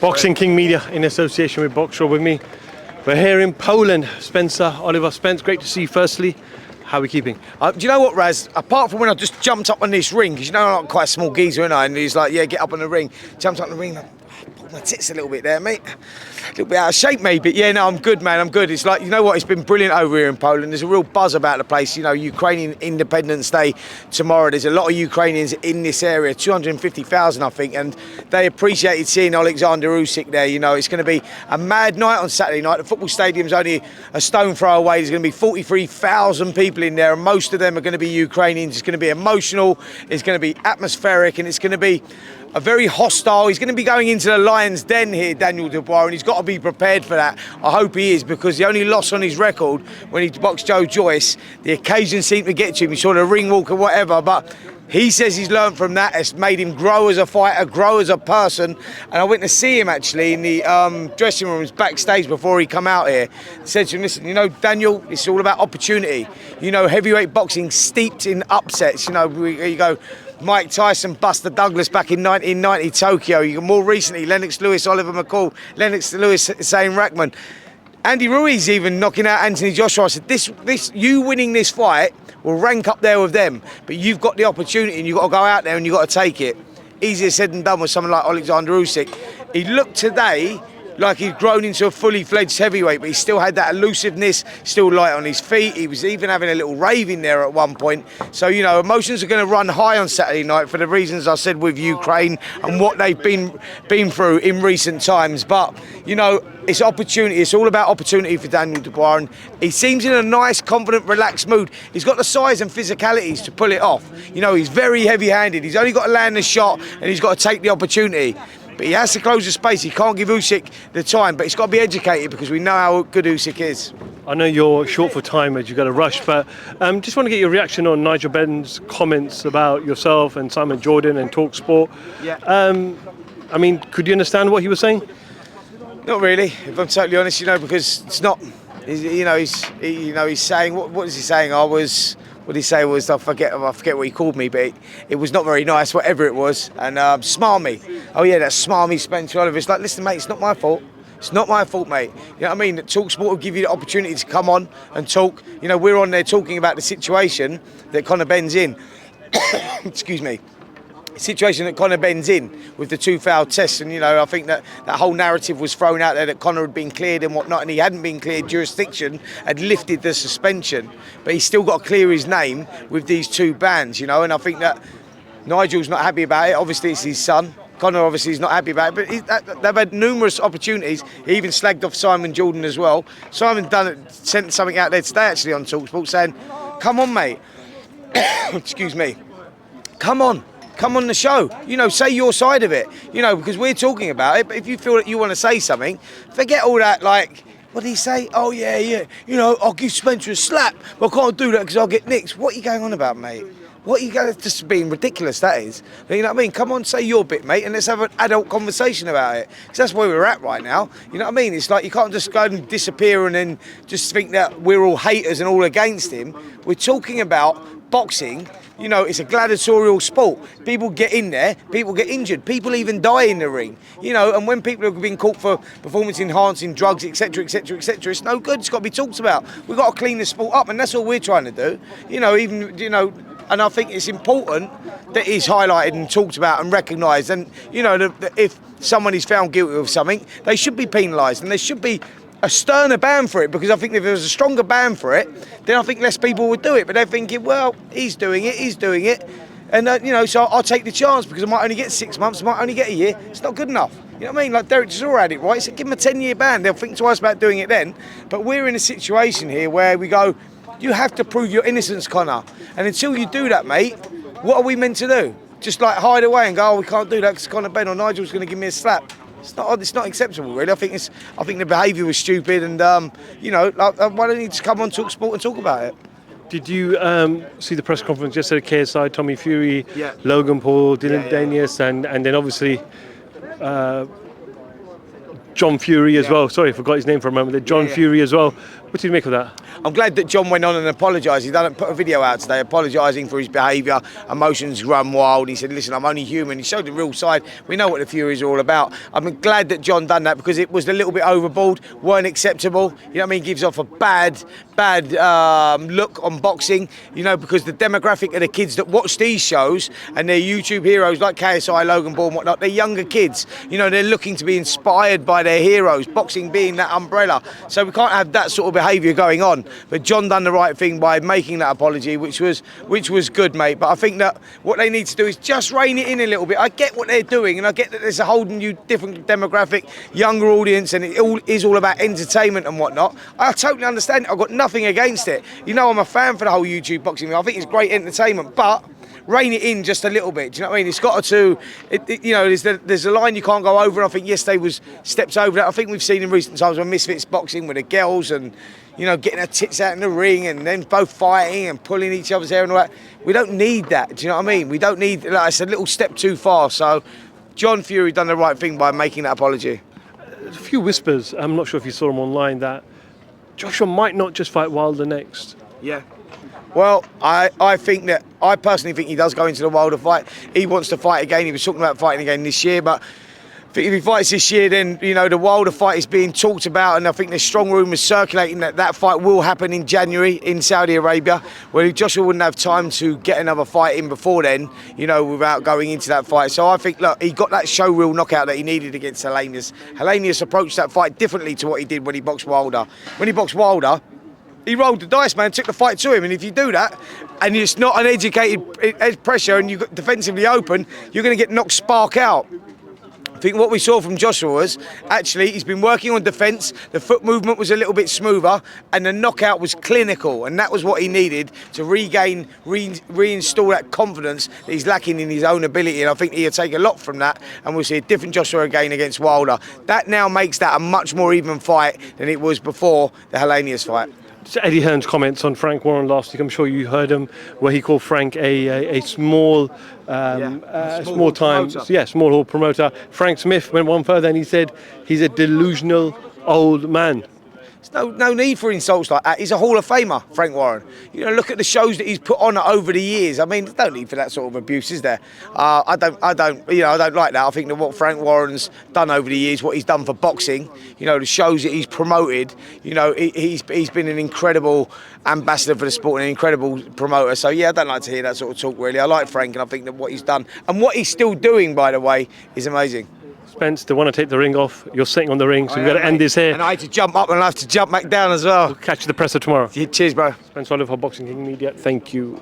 Boxing King Media in association with Boxer with me. We're here in Poland. Spencer, Oliver Spence, great to see you firstly. How are we keeping? Do you know what, Raz? Apart from when I just jumped up on this ring, because you know I'm not quite a small geezer, aren't I? And he's like, yeah, get up on the ring. Jumped up on the ring, pulled my tits a little bit there, mate. A little bit out of shape, maybe. But yeah, no, I'm good, man, I'm good. It's like, you know what, it's been brilliant over here in Poland. There's a real buzz about the place. You know, Ukrainian Independence Day tomorrow. There's a lot of Ukrainians in this area, 250,000, I think, and they appreciated seeing Alexander Usyk there. You know, it's going to be a mad night on Saturday night. The football stadium's only a stone throw away. There's going to be 43,000 people in there, and most of them are going to be Ukrainians. It's going to be emotional, it's going to be atmospheric, and it's going to be a very hostile. He's going to be going into the lion's den here, Daniel Dubois, and he's got to be prepared for that. I hope he is, because the only loss on his record when he boxed Joe Joyce, the occasion seemed to get to him. He saw the ring walk or whatever, but he says he's learned from that. It's made him grow as a fighter, grow as a person. And I went to see him actually in the dressing rooms backstage before he come out here. I said to him, listen, you know, Daniel, it's all about opportunity. You know, heavyweight boxing steeped in upsets. You know, you go, Mike Tyson, Buster Douglas back in 1990 Tokyo. You more recently, Lennox Lewis, Oliver McCall, Lennox Lewis, Zane Rackman. Andy Ruiz even knocking out Anthony Joshua. I said, you winning this fight will rank up there with them, but you've got the opportunity and you've got to go out there and you've got to take it. Easier said than done with someone like Alexander Usyk. He looked today like he'd grown into a fully fledged heavyweight, but he still had that elusiveness, still light on his feet. He was even having a little rave in there at one point. So, you know, emotions are going to run high on Saturday night for the reasons I said with Ukraine and what they've been through in recent times. But, you know, it's opportunity. It's all about opportunity for Daniel Dubois, and he seems in a nice, confident, relaxed mood. He's got the size and physicalities to pull it off. You know, he's very heavy-handed. He's only got to land the shot, and he's got to take the opportunity. But he has to close the space. He can't give Usyk the time, but he's got to be educated, because we know how good Usyk is. I know you're short for time as you've got to rush, but just want to get your reaction on Nigel Benn's comments about yourself and Simon Jordan and TalkSport. Yeah. I mean, could you understand what he was saying? Not really, if I'm totally honest. You know, because it's not. He's saying what is he saying? What he say was, I forget what he called me, but it was not very nice, whatever it was. And smarmy. Oh yeah, that smarmy Spencer Oliver. It's like, listen, mate, it's not my fault. It's not my fault, mate. You know what I mean? TalkSport will give you the opportunity to come on and talk. You know, we're on there talking about the situation that Conor Benn's in. Excuse me. Situation that Conor Benn's in with the 2 failed tests, and you know, I think that whole narrative was thrown out there that Conor had been cleared and whatnot, and he hadn't been cleared. Jurisdiction had lifted the suspension, but he's still got to clear his name with these 2 bans, you know. And I think that Nigel's not happy about it. Obviously, it's his son. Conor obviously is not happy about it, but they've had numerous opportunities. He even slagged off Simon Jordan as well. Simon sent something out there today actually on TalkSport saying, "Come on, mate." Excuse me. Come on the show, you know, say your side of it, you know, because we're talking about it. But if you feel that you want to say something, forget all that, like, what did he say? Oh yeah, you know, I'll give Spencer a slap, but I can't do that because I'll get nicked. What are you going on about, mate? What are you going to, just being ridiculous, that is. You know what I mean? Come on, say your bit, mate, and let's have an adult conversation about it. Because that's where we're at right now. You know what I mean? It's like you can't just go and disappear and then just think that we're all haters and all against him. We're talking about boxing. You know, it's a gladiatorial sport. People get in there, people get injured, people even die in the ring. You know, and when people have been caught for performance-enhancing drugs, etc., etc., etc., it's no good. It's got to be talked about. We've got to clean the sport up, and that's all we're trying to do. You know, even, you know, and I think it's important that it's highlighted and talked about and recognised. And, you know, if someone is found guilty of something, they should be penalised, and there should be a sterner ban for it, because I think if there was a stronger ban for it, then I think less people would do it. But they're thinking, well, he's doing it. And, you know, so I'll take the chance because I might only get 6 months, I might only get a year. It's not good enough. You know what I mean? Like Derek Chisora had it, right? So give him a 10-year ban. They'll think twice about doing it then. But we're in a situation here where we go, you have to prove your innocence, Conor. And until you do that, mate, what are we meant to do? Just like hide away and go, oh, we can't do that because Conor Benn or Nigel's going to give me a slap. It's not acceptable, really. I think the behaviour was stupid, and you know, why don't you just come on TalkSport and talk about it? Did you see the press conference yesterday? KSI, Tommy Fury, yeah. Logan Paul, Dylan Daniels, and then obviously John Fury as well. Sorry, I forgot his name for a moment. John Fury as well. What do you make of that? I'm glad that John went on and apologised. He done put a video out today apologising for his behaviour. Emotions run wild. He said, listen, I'm only human. He showed the real side. We know what the Furies are all about. I'm glad that John done that because it was a little bit overboard, weren't acceptable. You know what I mean? Gives off a bad look on boxing, you know, because the demographic of the kids that watch these shows and they're YouTube heroes like KSI, Logan Paul and whatnot, they're younger kids. You know, they're looking to be inspired by their heroes, boxing being that umbrella. So we can't have that sort of behaviour going on. But John done the right thing by making that apology, which was good, mate. But I think that what they need to do is just rein it in a little bit. I get what they're doing, and I get that there's a whole new different demographic, younger audience, and it all is all about entertainment and whatnot. I totally understand it. I've got nothing against it. You know, I'm a fan for the whole YouTube boxing thing. I think it's great entertainment, but rein it in just a little bit. Do you know what I mean? It's got to, you know, there's a line you can't go over. And I think yesterday was steps over that. I think we've seen in recent times when Misfits boxing with the girls and, you know, getting their tits out in the ring and then both fighting and pulling each other's hair and all that. We don't need that. Do you know what I mean? We don't need, like, it's a little step too far. So John Fury done the right thing by making that apology. There's a few whispers, I'm not sure if you saw them online, that Joshua might not just fight Wilder next. Yeah. Well, I personally think he does go into the Wilder fight. He wants to fight again. He was talking about fighting again this year, but I think if he fights this year, then, you know, the Wilder fight is being talked about, and I think there's strong rumours circulating that fight will happen in January in Saudi Arabia, where Joshua wouldn't have time to get another fight in before then, you know, without going into that fight. So I think, look, he got that showreel knockout that he needed against Helenius. Helenius approached that fight differently to what he did when he boxed Wilder. When he boxed Wilder, he rolled the dice, man, took the fight to him. And if you do that, and it's not an educated pressure and you got defensively open, you're going to get knocked spark out. I think what we saw from Joshua was, actually, he's been working on defence, the foot movement was a little bit smoother, and the knockout was clinical, and that was what he needed to regain, reinstall that confidence that he's lacking in his own ability, and I think he'll take a lot from that, and we'll see a different Joshua again against Wilder. That now makes that a much more even fight than it was before the Helenius fight. Eddie Hearn's comments on Frank Warren last week, I'm sure you heard him, where he called Frank a small hall promoter. Frank Smith went one further and he said he's a delusional old man. There's no need for insults like that. He's a Hall of Famer, Frank Warren. You know, look at the shows that he's put on over the years. I mean, there's no need for that sort of abuse, is there? I don't like that. I think that what Frank Warren's done over the years, what he's done for boxing, you know, the shows that he's promoted, you know, he's been an incredible ambassador for the sport and an incredible promoter. So yeah, I don't like to hear that sort of talk, really. I like Frank, and I think that what he's done and what he's still doing, by the way, is amazing. Spence, they want to take the ring off. You're sitting on the ring, so we've got to end this here. And I had to jump up and I have to jump back down as well. We'll catch you the presser tomorrow. Yeah, cheers, bro. Spence Oliver for Boxing King Media. Thank you.